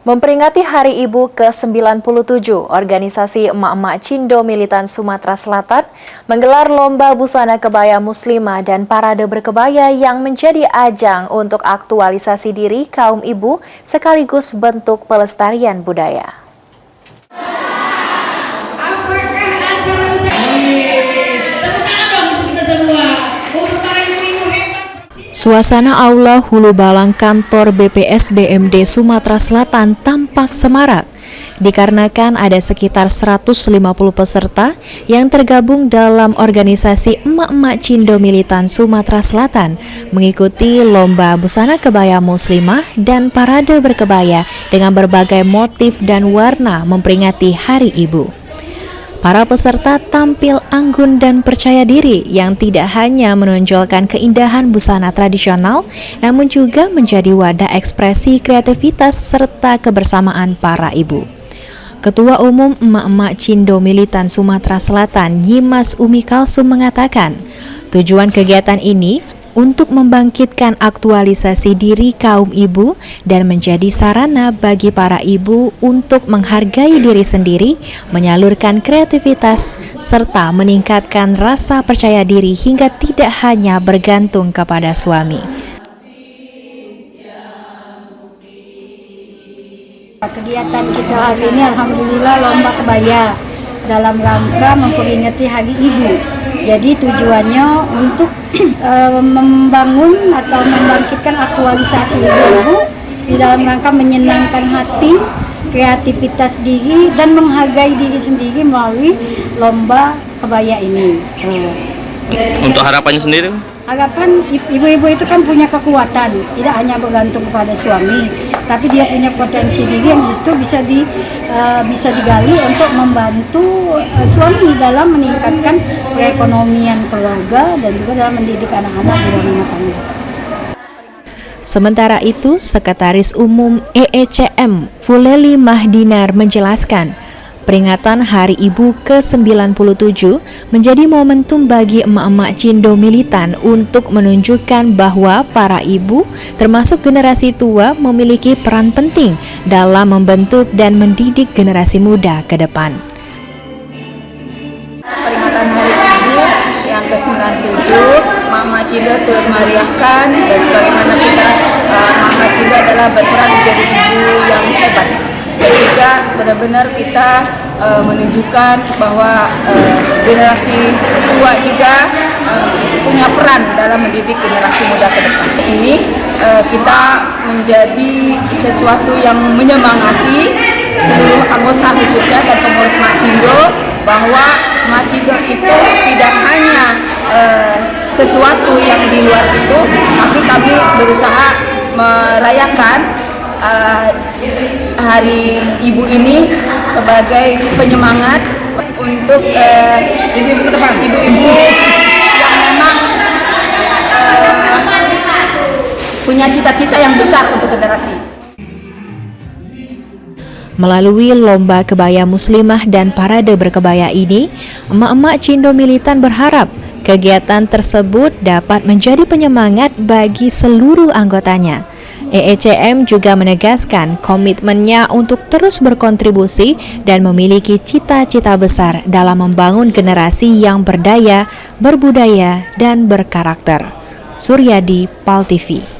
Memperingati Hari Ibu ke-97, organisasi emak-emak Cindo Militan Sumatera Selatan menggelar lomba busana kebaya muslimah dan parade berkebaya yang menjadi ajang untuk aktualisasi diri kaum ibu sekaligus bentuk pelestarian budaya. Suasana Aula Hulu Balang kantor BPSDMD Sumatera Selatan tampak semarak, dikarenakan ada sekitar 150 peserta yang tergabung dalam organisasi emak-emak Cindo Militan Sumatera Selatan mengikuti lomba busana kebaya muslimah dan parade berkebaya dengan berbagai motif dan warna memperingati Hari Ibu. Para peserta tampil anggun dan percaya diri yang tidak hanya menonjolkan keindahan busana tradisional, namun juga menjadi wadah ekspresi kreativitas serta kebersamaan para ibu. Ketua Umum Emak-emak Cindo Militan Sumatera Selatan, Nyimas Umi Kalsum mengatakan, tujuan kegiatan ini untuk membangkitkan aktualisasi diri kaum ibu dan menjadi sarana bagi para ibu untuk menghargai diri sendiri, menyalurkan kreativitas, serta meningkatkan rasa percaya diri hingga tidak hanya bergantung kepada suami. Kegiatan kita hari ini alhamdulillah lomba kebaya dalam rangka memperingati Hari Ibu. Jadi tujuannya untuk membangun atau membangkitkan aktualisasi ibu di dalam rangka menyenangkan hati, kreativitas diri dan menghargai diri sendiri melalui lomba kebaya ini. Untuk harapannya sendiri? Harapan ibu-ibu itu kan punya kekuatan, tidak hanya bergantung kepada suami, tapi dia punya potensi diri yang justru bisa digali untuk membantu suami dalam meningkatkan perekonomian keluarga dan juga dalam mendidik anak-anak di dalam rumah tangga. Sementara itu, Sekretaris Umum EECM Fuleli Mahdinar menjelaskan, peringatan Hari Ibu ke-97 menjadi momentum bagi emak-emak Cindo Militan untuk menunjukkan bahwa para ibu, termasuk generasi tua, memiliki peran penting dalam membentuk dan mendidik generasi muda ke depan. Peringatan Hari Ibu yang ke-97, emak-emak Cindo turut meriahkan dan sebagaimana kita, emak-emak Cindo adalah berperan menjadi ibu yang hebat. Dan juga benar-benar kita menunjukkan bahwa generasi tua juga punya peran dalam mendidik generasi muda ke depan. Ini kita menjadi sesuatu yang menyemangati seluruh anggota khususnya dan pengurus Emak Cindo bahwa Emak Cindo itu tidak hanya sesuatu yang di luar itu, tapi kami berusaha merayakan Hari Ibu ini sebagai penyemangat untuk ibu-ibu yang memang punya cita-cita yang besar untuk generasi. Melalui lomba kebaya muslimah dan parade berkebaya ini, emak-emak Cindo Militan berharap kegiatan tersebut dapat menjadi penyemangat bagi seluruh anggotanya. EECM juga menegaskan komitmennya untuk terus berkontribusi dan memiliki cita-cita besar dalam membangun generasi yang berdaya, berbudaya, dan berkarakter. Suryadi, PAL TV.